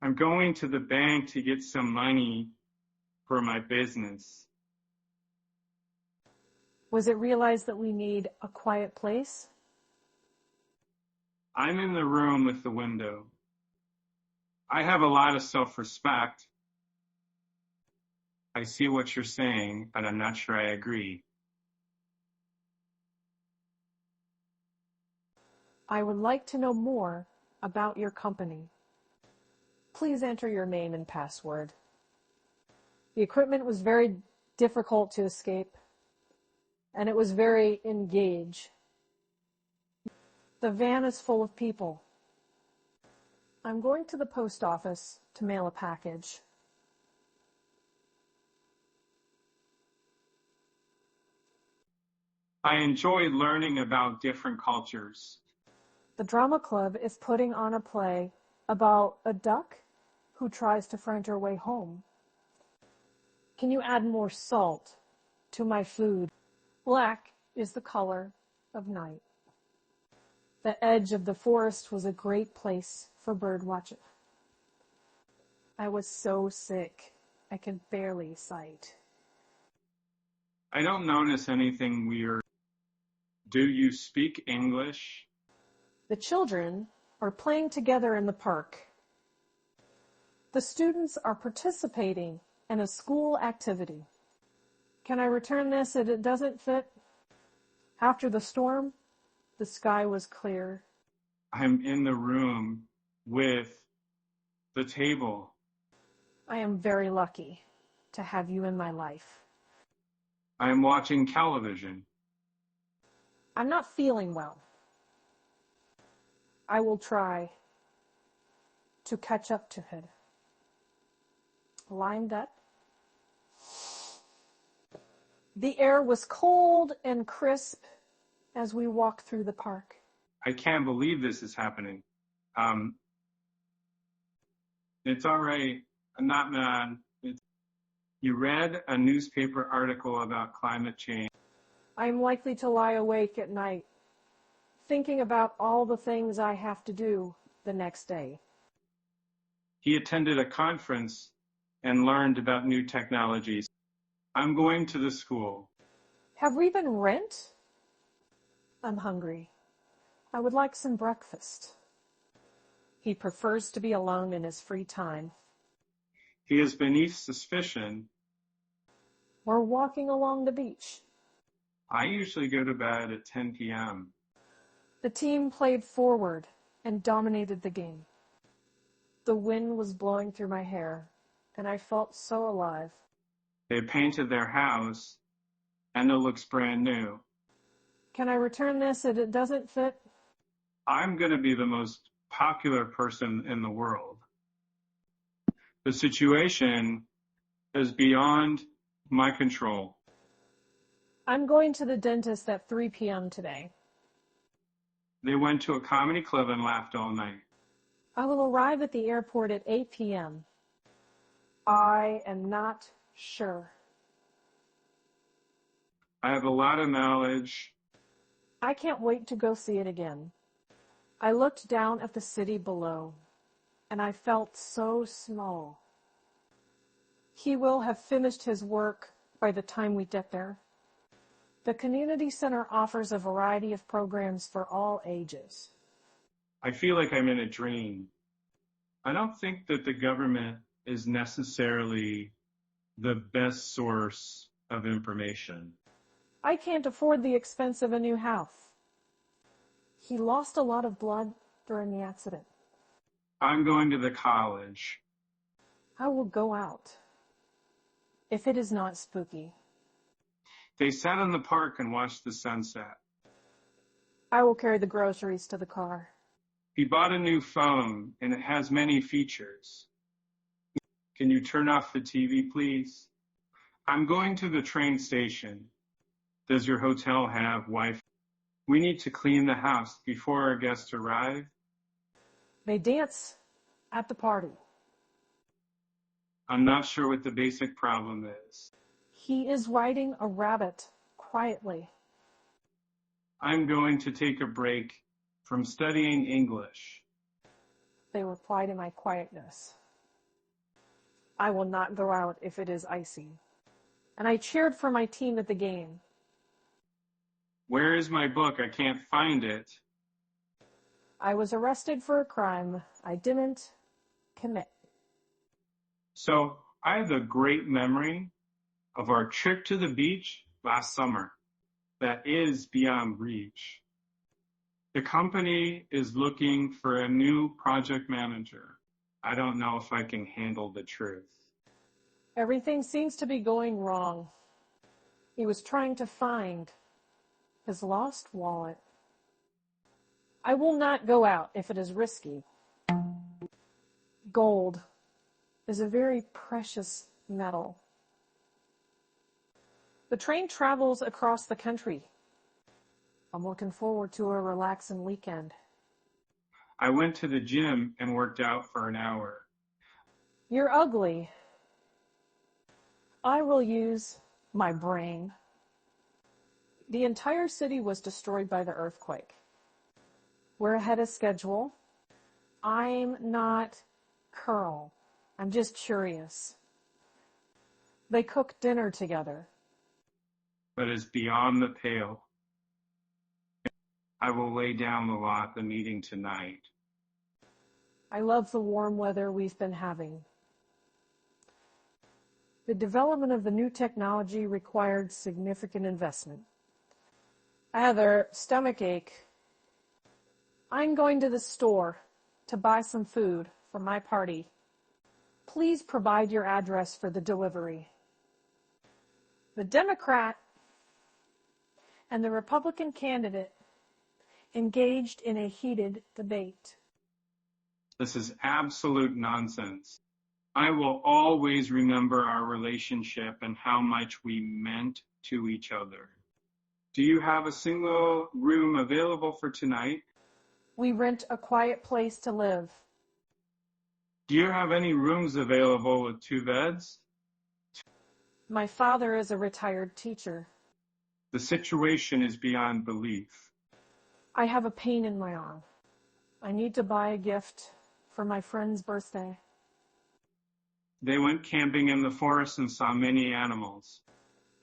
I'm going to the bank to get some money for my business. Was it realized that we need a quiet place? I'm in the room with the window. I have a lot of self-respect. I see what you're saying, but I'm not sure I agree. I would like to know more about your company. Please enter your name and password. The equipment was very difficult to escape, and it was very engaged. The van is full of people. I'm going to the post office to mail a package. I enjoy learning about different cultures. The drama club is putting on a play about a duck who tries to find her way home. Can you add more salt to my food? Black is the color of night. The edge of the forest was a great place for bird watching. I was so sick, I could barely sight. I don't notice anything weird. Do you speak English? The children are playing together in the park. The students are participating in a school activity. Can I return this if it doesn't fit? After the storm, the sky was clear. I'm in the room with the table. I am very lucky to have you in my life. I am watching television. I'm not feeling well. I will try to catch up to it. Lined up. The air was cold and crisp as we walked through the park. I can't believe this is happening. It's all right. I'm not mad. You read a newspaper article about climate change. I am likely to lie awake at night, thinking about all the things I have to do the next day. He attended a conference and learned about new technologies. I'm going to the school. Have we been rent? I'm hungry. I would like some breakfast. He prefers to be alone in his free time. He is beneath suspicion. We're walking along the beach. I usually go to bed at 10 p.m. The team played forward and dominated the game. The wind was blowing through my hair, and I felt so alive. They painted their house, and it looks brand new. Can I return this if it doesn't fit? I'm going to be the most popular person in the world. The situation is beyond my control. I'm going to the dentist at 3 p.m. today. They went to a comedy club and laughed all night. I will arrive at the airport at 8 p.m. I am not sure. I have a lot of knowledge. I can't wait to go see it again. I looked down at the city below, and I felt so small. He will have finished his work by the time we get there. The community center offers a variety of programs for all ages. I feel like I'm in a dream. I don't think that the government is necessarily the best source of information. I can't afford the expense of a new house. He lost a lot of blood during the accident. I'm going to the college. I will go out, if it is not spooky. They sat in the park and watched the sunset. I will carry the groceries to the car. He bought a new phone, and it has many features. Can you turn off the TV, please? I'm going to the train station. Does your hotel have Wi-Fi? We need to clean the house before our guests arrive. They dance at the party. I'm not sure what the basic problem is. He is riding a rabbit quietly. I'm going to take a break from studying English. They reply to my quietness. I will not go out if it is icy. And I cheered for my team at the game. Where is my book? I can't find it. I was arrested for a crime I didn't commit. So I have a great memory of our trip to the beach last summer that is beyond reach. The company is looking for a new project manager. I don't know if I can handle the truth. Everything seems to be going wrong. He was trying to find his lost wallet. I will not go out if it is risky. Gold is a very precious metal. The train travels across the country. I'm looking forward to a relaxing weekend. I went to the gym and worked out for an hour. You're ugly. I will use my brain. The entire city was destroyed by the earthquake. We're ahead of schedule. I'm not Curl. I'm just curious. They cook dinner together. But it's beyond the pale. I will lay down the law at the meeting tonight. I love the warm weather we've been having. The development of the new technology required significant investment. I have a stomach ache. I'm going to the store to buy some food for my party. Please provide your address for the delivery. The Democrat and the Republican candidate engaged in a heated debate. This is absolute nonsense. I will always remember our relationship and how much we meant to each other. Do you have a single room available for tonight? We rent a quiet place to live. Do you have any rooms available with 2 beds? My father is a retired teacher. The situation is beyond belief. I have a pain in my arm. I need to buy a gift for my friend's birthday. They went camping in the forest and saw many animals.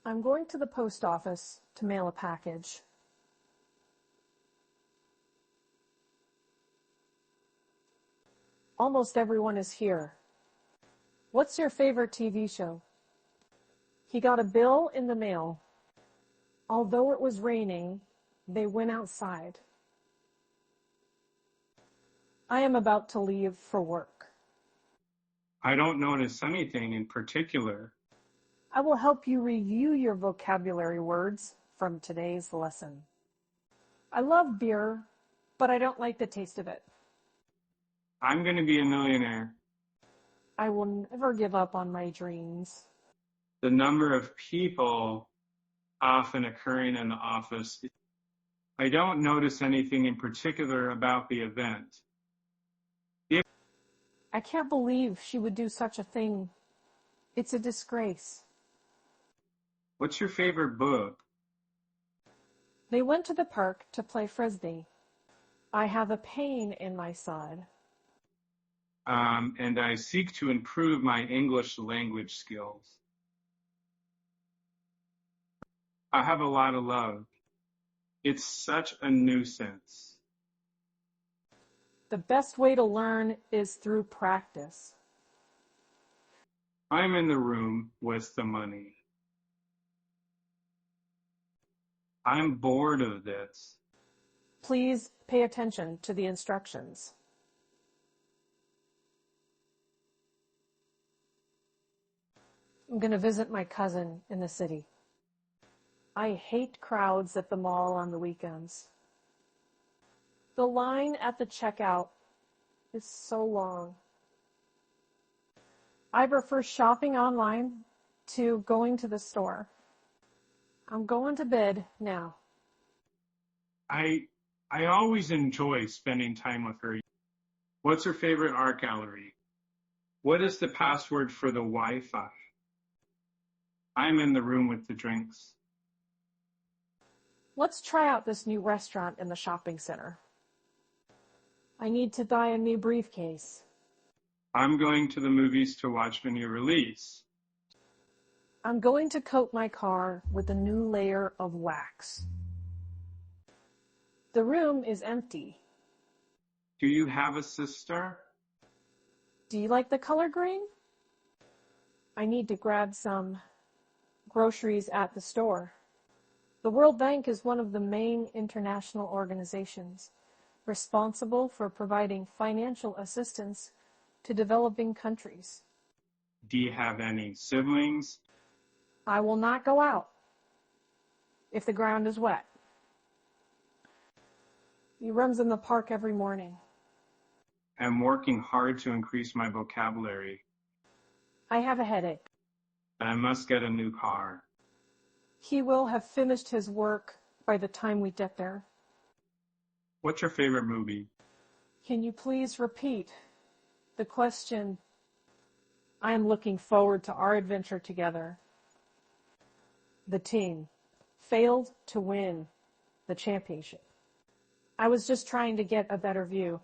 I'm going to the post office to mail a package. Almost everyone is here. What's your favorite TV show? He got a bill in the mail. Although it was raining, they went outside. I am about to leave for work. I don't notice anything in particular. I will help you review your vocabulary words from today's lesson. I love beer, but I don't like the taste of it. I'm going to be a millionaire. I will never give up on my dreams. The number of people often occurring in the office. I don't notice anything in particular about the event. I can't believe she would do such a thing. It's a disgrace. What's your favorite book? They went to the park to play frisbee. I have a pain in my side. And I seek to improve my English language skills. I have a lot of love. It's such a nuisance. The best way to learn is through practice. I'm in the room with the money. I'm bored of this. Please pay attention to the instructions. I'm going to visit my cousin in the city. I hate crowds at the mall on the weekends. The line at the checkout is so long. I prefer shopping online to going to the store. I'm going to bed now. I always enjoy spending time with her. What's her favorite art gallery? What is the password for the Wi-Fi? I'm in the room with the drinks. Let's try out this new restaurant in the shopping center. I need to buy a new briefcase. I'm going to the movies to watch a new release. I'm going to coat my car with a new layer of wax. The room is empty. Do you have a sister? Do you like the color green? I need to grab some groceries at the store. The World Bank is one of the main international organizations responsible for providing financial assistance to developing countries. Do you have any siblings? I will not go out if the ground is wet. He runs in the park every morning. I'm working hard to increase my vocabulary. I have a headache. I must get a new car. He will have finished his work by the time we get there. What's your favorite movie? Can you please repeat the question? I am looking forward to our adventure together. The team failed to win the championship. I was just trying to get a better view.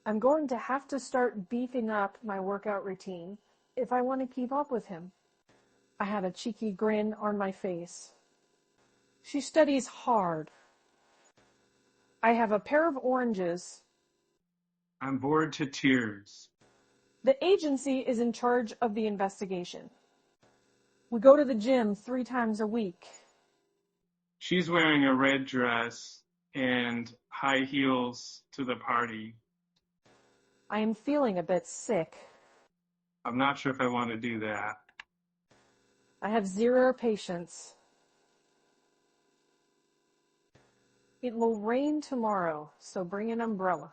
I'm going to have to start beefing up my workout routine if I want to keep up with him. I had a cheeky grin on my face. She studies hard. I have a pair of oranges. I'm bored to tears. The agency is in charge of the investigation. We go to the gym 3 times a week. She's wearing a red dress and high heels to the party. I am feeling a bit sick. I'm not sure if I want to do that. I have 0 patience. It will rain tomorrow, so bring an umbrella.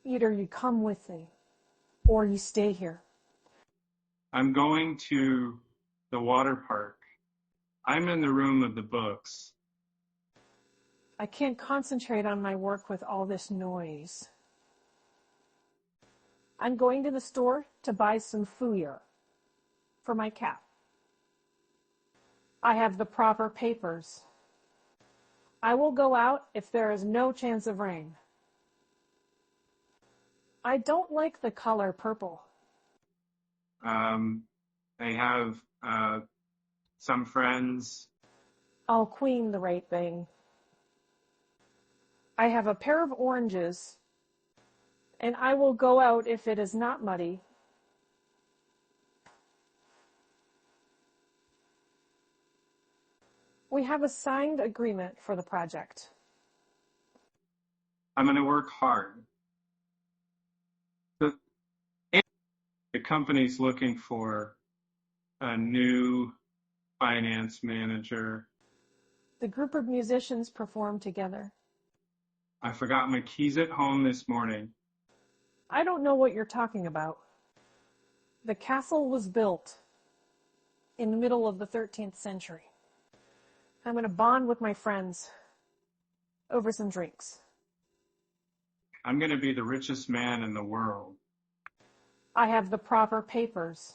Either you come with me, or you stay here. I'm going to the water park. I'm in the room of the books. I can't concentrate on my work with all this noise. I'm going to the store to buy some food for my cat. I have the proper papers. I will go out if there is no chance of rain. I don't like the color purple. I have some friends. I'll queen the right thing. I have a pair of oranges, and I will go out if it is not muddy. We have a signed agreement for the project. I'm going to work hard. The company's looking for a new finance manager. The group of musicians perform together. I forgot my keys at home this morning. I don't know what you're talking about. The castle was built in the middle of the 13th century. I'm going to bond with my friends over some drinks. I'm going to be the richest man in the world. I have the proper papers.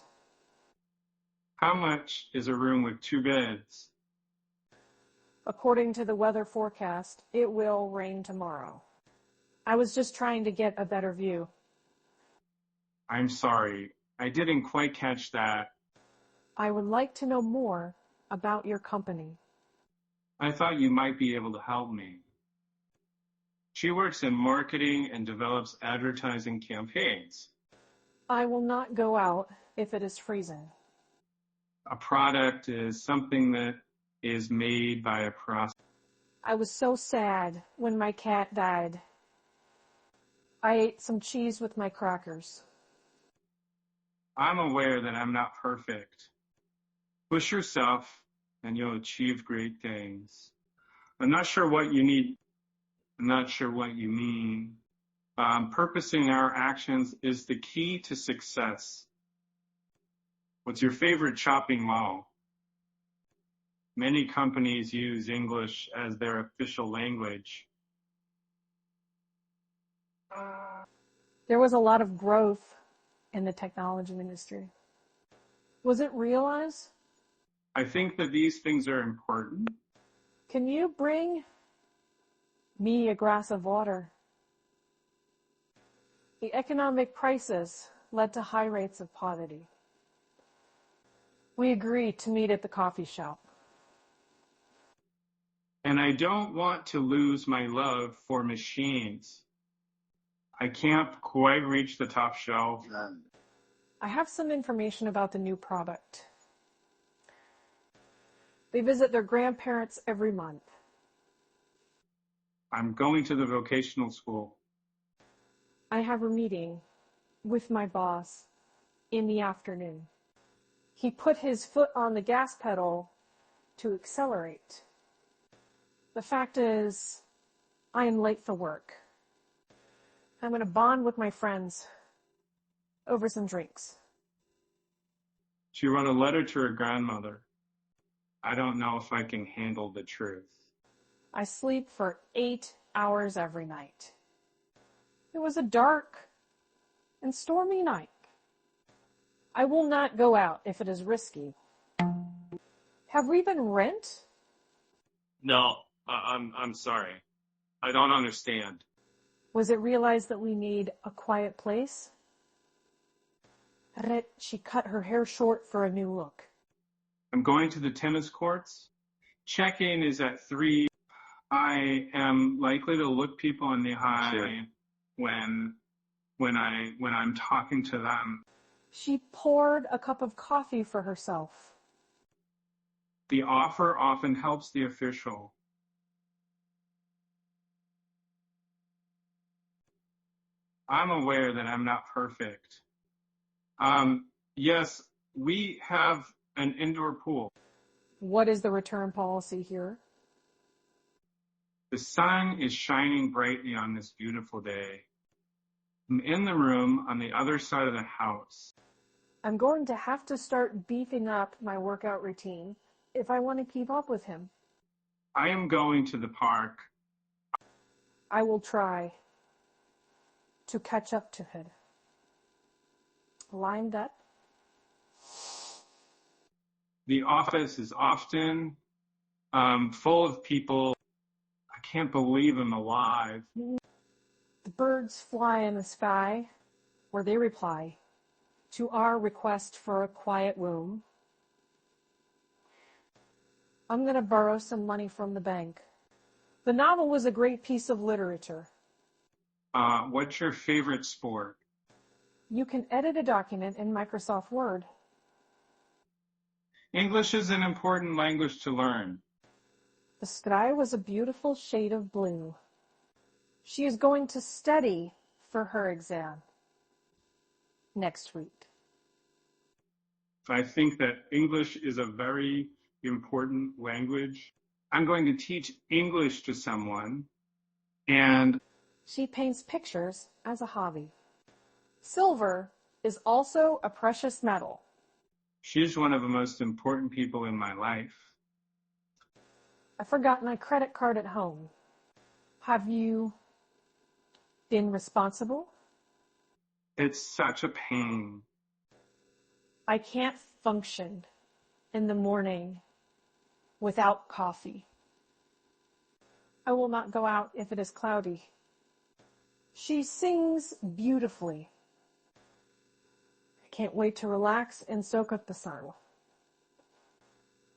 How much is a room with 2 beds? According to the weather forecast, it will rain tomorrow. I was just trying to get a better view. I'm sorry, I didn't quite catch that. I would like to know more about your company. I thought you might be able to help me. She works in marketing and develops advertising campaigns. I will not go out if it is freezing. A product is something that is made by a process. I was so sad when my cat died. I ate some cheese with my crackers. I'm aware that I'm not perfect. Push yourself and you'll achieve great things. I'm not sure what you need. I'm not sure what you mean. Purposing our actions is the key to success. What's your favorite shopping mall? Many companies use English as their official language. There was a lot of growth in the technology industry. Was it realized? I think that these things are important. Can you bring me a glass of water? The economic crisis led to high rates of poverty. We agreed to meet at the coffee shop. And I don't want to lose my love for machines. I can't quite reach the top shelf. I have some information about the new product. They visit their grandparents every month. I'm going to the vocational school. I have a meeting with my boss in the afternoon. He put his foot on the gas pedal to accelerate. The fact is, I am late for work. I'm going to bond with my friends over some drinks. She wrote a letter to her grandmother. I don't know if I can handle the truth. I sleep for 8 hours every night. It was a dark and stormy night. I will not go out if it is risky. Have we been rent? No, I'm sorry. I don't understand. Was it realized that we need a quiet place? She cut her hair short for a new look. I'm going to the tennis courts. Check-in is at 3. I am likely to look people in the eye when I'm talking to them. She poured a cup of coffee for herself. The offer often helps the official. I'm aware that I'm not perfect. Yes, we have an indoor pool. What is the return policy here? The sun is shining brightly on this beautiful day. I'm in the room on the other side of the house. I'm going to have to start beefing up my workout routine if I want to keep up with him. I am going to the park. I will try to catch up to him. Lined up. The office is often full of people. I can't believe I'm alive. The birds fly in the sky, where they reply to our request for a quiet room. I'm going to borrow some money from the bank. The novel was a great piece of literature. What's your favorite sport? You can edit a document in Microsoft Word. English is an important language to learn. The sky was a beautiful shade of blue. She is going to study for her exam next week. I think that English is a very important language. I'm going to teach English to someone, and she paints pictures as a hobby. Silver is also a precious metal. She's one of the most important people in my life. I forgot my credit card at home. Have you been responsible? It's such a pain. I can't function in the morning without coffee. I will not go out if it is cloudy. She sings beautifully. I can't wait to relax and soak up the sun.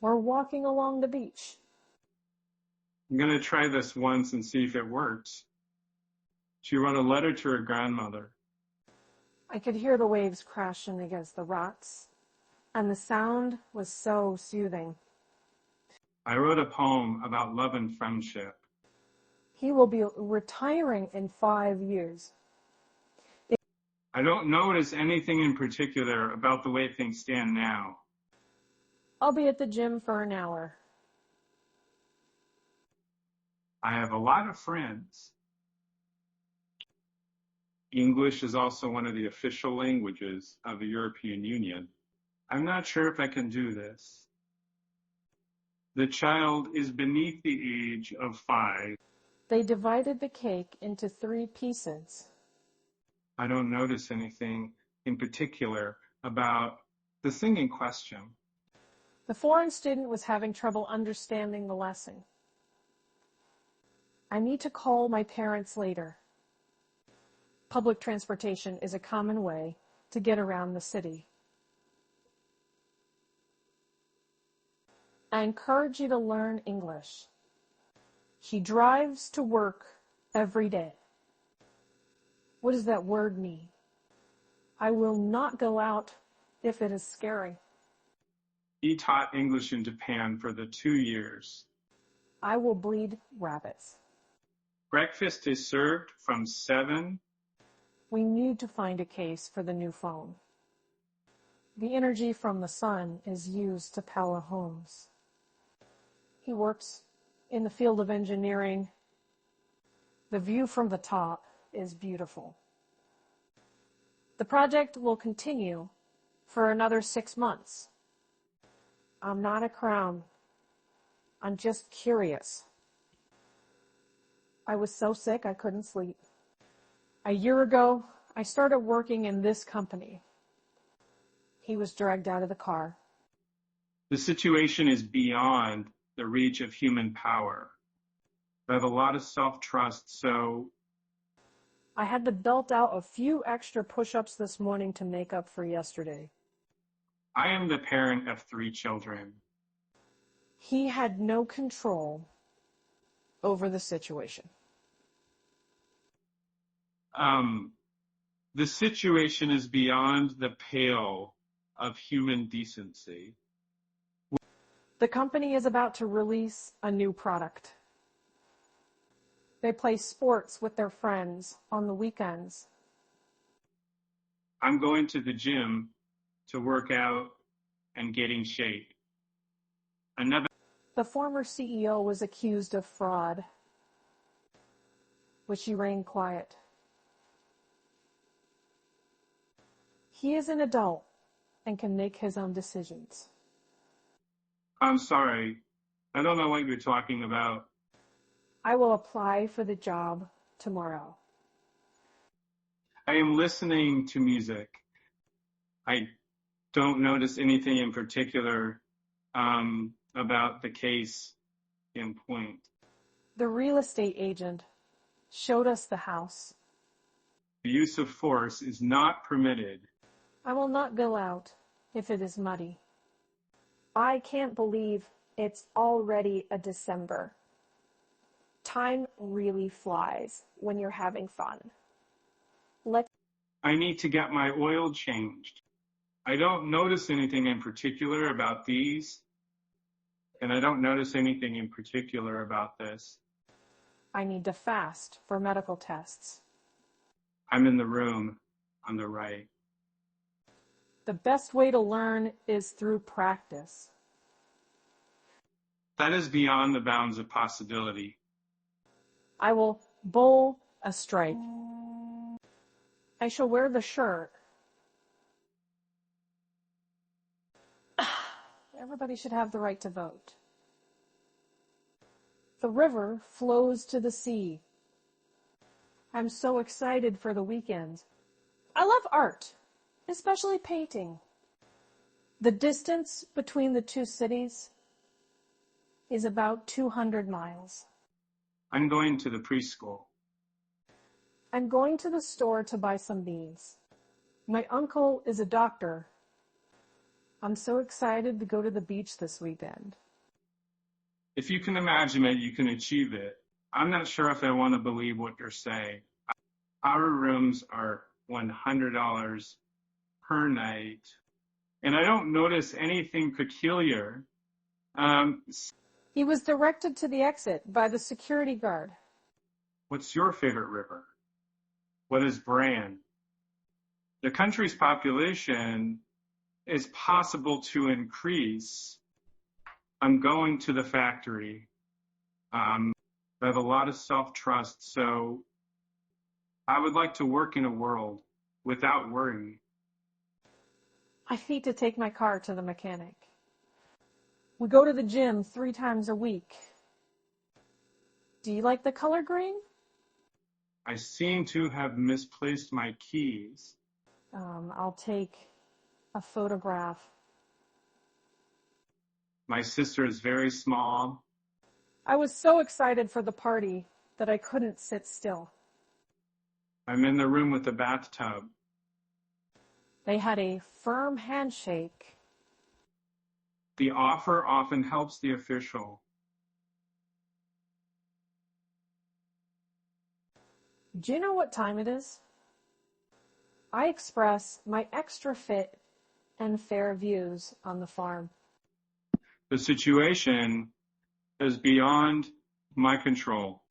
We're walking along the beach. I'm going to try this once and see if it works. She wrote a letter to her grandmother. I could hear the waves crashing against the rocks, and the sound was so soothing. I wrote a poem about love and friendship. He will be retiring in 5 years. I don't notice anything in particular about the way things stand now. I'll be at the gym for an hour. I have a lot of friends. English is also one of the official languages of the European Union. I'm not sure if I can do this. The child is beneath the age of 5. They divided the cake into 3 pieces. I don't notice anything in particular about the thing in question. The foreign student was having trouble understanding the lesson. I need to call my parents later. Public transportation is a common way to get around the city. I encourage you to learn English. He drives to work every day. What does that word mean? I will not go out if it is scary. He taught English in Japan for the 2 years. I will breed rabbits. Breakfast is served from 7. We need to find a case for the new phone. The energy from the sun is used to power homes. He works in the field of engineering. The view from the top is beautiful. The project will continue for another 6 months. I'm not a clown. I'm just curious. I was so sick I couldn't sleep. A year ago, I started working in this company. He was dragged out of the car. The situation is beyond the reach of human power. I have a lot of self-trust, so I had to belt out a few extra push-ups this morning to make up for yesterday. I am the parent of 3 children. He had no control over the situation. The situation is beyond the pale of human decency. The company is about to release a new product. They play sports with their friends on the weekends. I'm going to the gym to work out and get in shape. The former CEO was accused of fraud, which he remained quiet. He is an adult and can make his own decisions. I'm sorry. I don't know what you're talking about. I will apply for the job tomorrow. I am listening to music. I don't notice anything in particular about the case in point. The real estate agent showed us the house. The use of force is not permitted. I will not go out if it is muddy. I can't believe it's already a December. Time really flies when you're having fun. I need to get my oil changed. I don't notice anything in particular about these, and I don't notice anything in particular about this. I need to fast for medical tests. I'm in the room on the right. The best way to learn is through practice. That is beyond the bounds of possibility. I will bowl a strike. I shall wear the shirt. Everybody should have the right to vote. The river flows to the sea. I'm so excited for the weekend. I love art, especially painting. The distance between the 2 cities is about 200 miles. I'm going to the preschool. I'm going to the store to buy some beans. My uncle is a doctor. I'm so excited to go to the beach this weekend. If you can imagine it, you can achieve it. I'm not sure if I want to believe what you're saying. Our rooms are $100 per night, and I don't notice anything peculiar. He was directed to the exit by the security guard. What's your favorite river? What is brand? The country's population is possible to increase. I'm going to the factory. I have a lot of self-trust, so I would like to work in a world without worry. I need to take my car to the mechanic. We go to the gym 3 times a week. Do you like the color green? I seem to have misplaced my keys. I'll take a photograph. My sister is very small. I was so excited for the party that I couldn't sit still. I'm in the room with the bathtub. They had a firm handshake. The offer often helps the official. Do you know what time it is? I express my extra fit and fair views on the farm. The situation is beyond my control.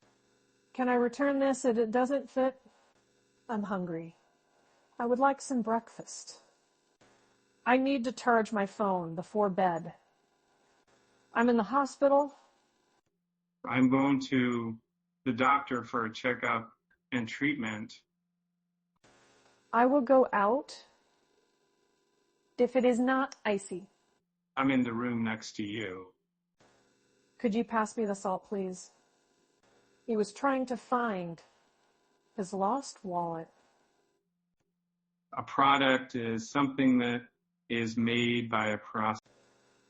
Can I return this if it doesn't fit? I'm hungry. I would like some breakfast. I need to charge my phone before bed. I'm in the hospital. I'm going to the doctor for a checkup and treatment. I will go out if it is not icy. I'm in the room next to you. Could you pass me the salt, please? He was trying to find his lost wallet. A product is something that is made by a process.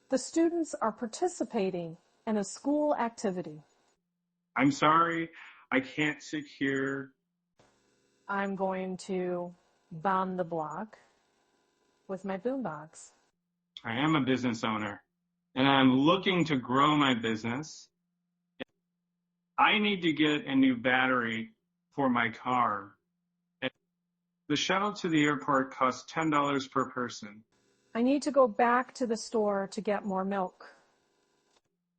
The students are participating in a school activity. I'm sorry, I can't sit here. I'm going to bomb the block with my boombox. I am a business owner, and I'm looking to grow my business. I need to get a new battery for my car. The shuttle to the airport costs $10 per person. I need to go back to the store to get more milk.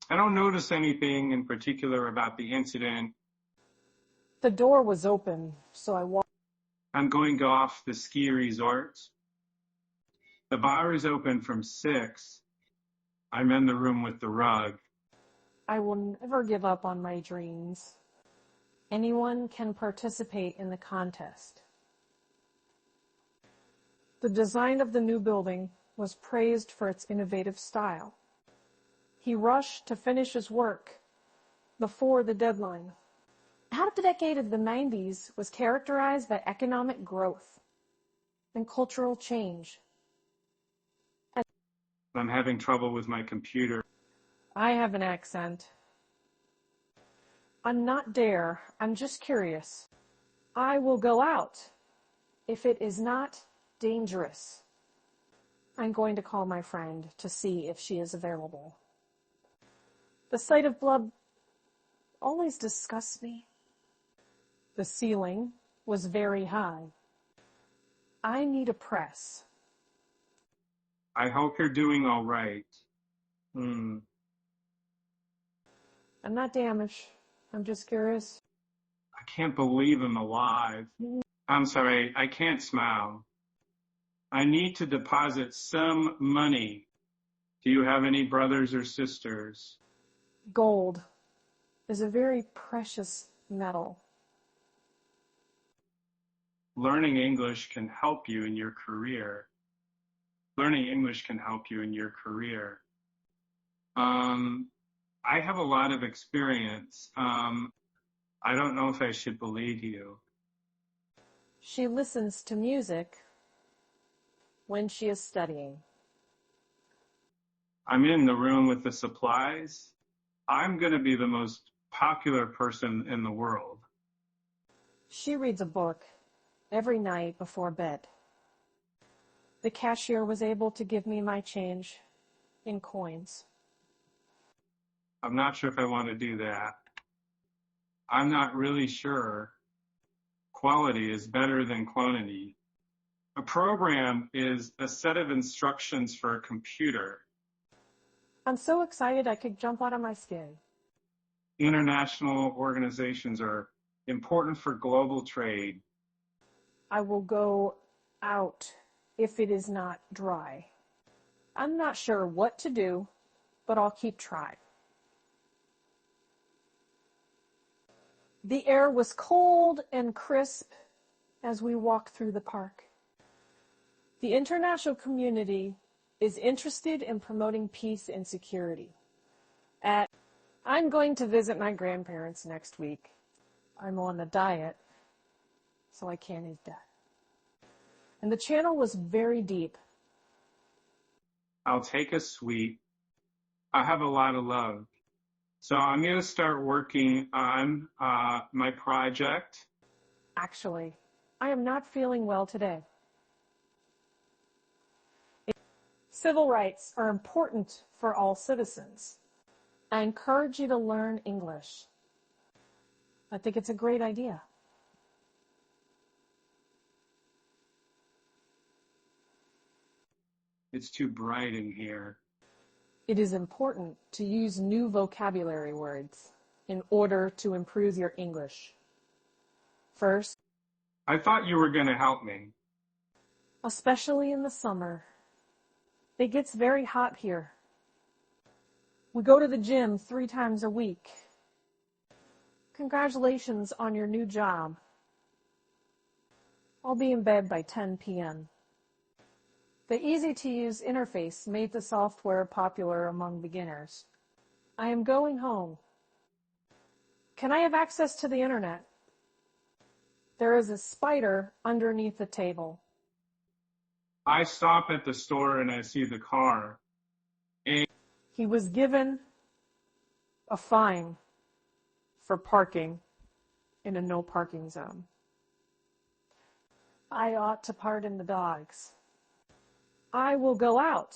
I don't notice anything in particular about the incident. The door was open, so I walked. I'm going off the ski resort. The bar is open from 6. I'm in the room with the rug. I will never give up on my dreams. Anyone can participate in the contest. The design of the new building was praised for its innovative style. He rushed to finish his work before the deadline. Half the decade of the 90s was characterized by economic growth and cultural change. I'm having trouble with my computer. I have an accent. I'm not dare, I'm just curious. I will go out if it is not dangerous. I'm going to call my friend to see if she is available. The sight of blood always disgusts me. The ceiling was very high. I need a press. I hope you're doing all right. I'm not damaged. I'm just curious. I can't believe I'm alive. I'm sorry, I can't smile. I need to deposit some money. Do you have any brothers or sisters? Gold is a very precious metal. Learning English can help you in your career. Learning English can help you in your career. I have a lot of experience. I don't know if I should believe you. She listens to music when she is studying. I'm in the room with the supplies. I'm going to be the most popular person in the world. She reads a book every night before bed. The cashier was able to give me my change in coins. I'm not sure if I want to do that. I'm not really sure. Quality is better than quantity. A program is a set of instructions for a computer. I'm so excited I could jump out of my skin. International organizations are important for global trade. I will go out if it is not dry. I'm not sure what to do, but I'll keep trying. The air was cold and crisp as we walked through the park. The international community is interested in promoting peace and security. I'm going to visit my grandparents next week. I'm on a diet, so I can't eat that. And the channel was very deep. I'll take a sweet. I have a lot of love. So I'm going to start working on my project. Actually, I am not feeling well today. Civil rights are important for all citizens. I encourage you to learn English. I think it's a great idea. It's too bright in here. It is important to use new vocabulary words in order to improve your English. First, I thought you were going to help me. especially in the summer, it gets very hot here. We go to the gym 3 times a week. Congratulations on your new job. I'll be in bed by 10 p.m. The easy-to-use interface made the software popular among beginners. I am going home. Can I have access to the internet? There is a spider underneath the table. I stop at the store and I see the car. He was given a fine for parking in a no parking zone. I ought to pardon the dogs. I will go out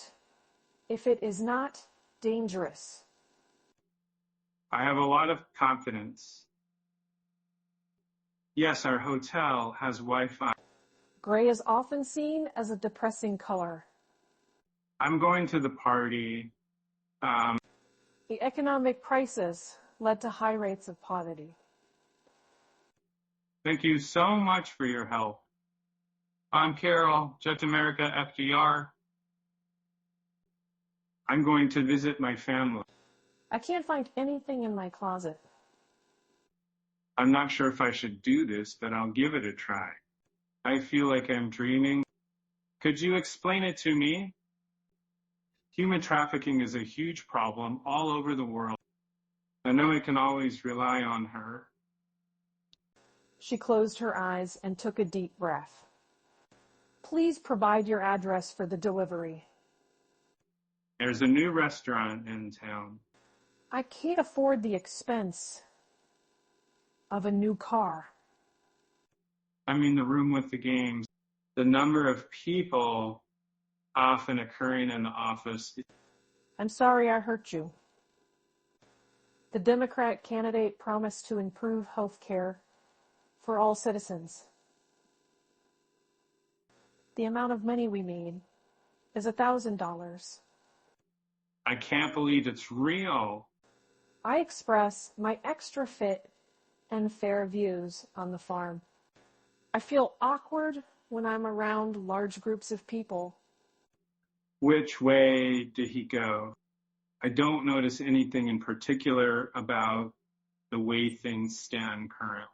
if it is not dangerous. I have a lot of confidence. Yes, our hotel has Wi-Fi. Gray is often seen as a depressing color. I'm going to the party. The economic crisis led to high rates of poverty. Thank you so much for your help. I'm Carol, Jet America FDR. I'm going to visit my family. I can't find anything in my closet. I'm not sure if I should do this, but I'll give it a try. I feel like I'm dreaming. Could you explain it to me? Human trafficking is a huge problem all over the world. I know I can always rely on her. She closed her eyes and took a deep breath. Please provide your address for the delivery. There's a new restaurant in town. I can't afford the expense of a new car. I mean, the room with the games. The number of people often occurring in the office. I'm sorry I hurt you. The Democrat candidate promised to improve health care for all citizens. The amount of money we made is $1,000. I can't believe it's real. I express my extra fit and fair views on the farm. I feel awkward when I'm around large groups of people. Which way did he go? I don't notice anything in particular about the way things stand currently.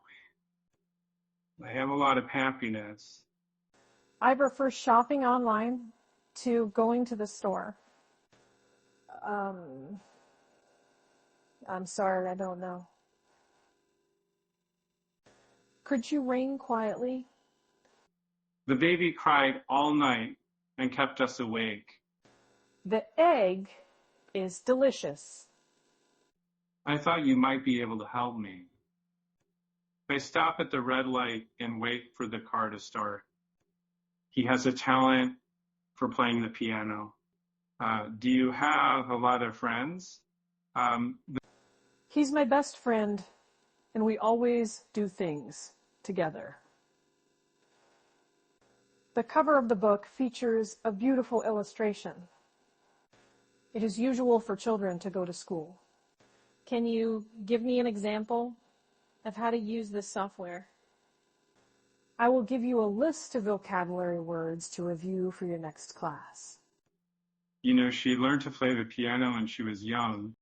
I have a lot of happiness. I prefer shopping online to going to the store. I'm sorry, I don't know. Could you ring quietly? The baby cried all night and kept us awake. The egg is delicious. I thought you might be able to help me. I stop at the red light and wait for the car to start. He has a talent for playing the piano. Do you have a lot of friends? He's my best friend, and we always do things together. The cover of the book features a beautiful illustration. It is usual for children to go to school. Can you give me an example of how to use this software? I will give you a list of vocabulary words to review for your next class. You know, she learned to play the piano when she was young.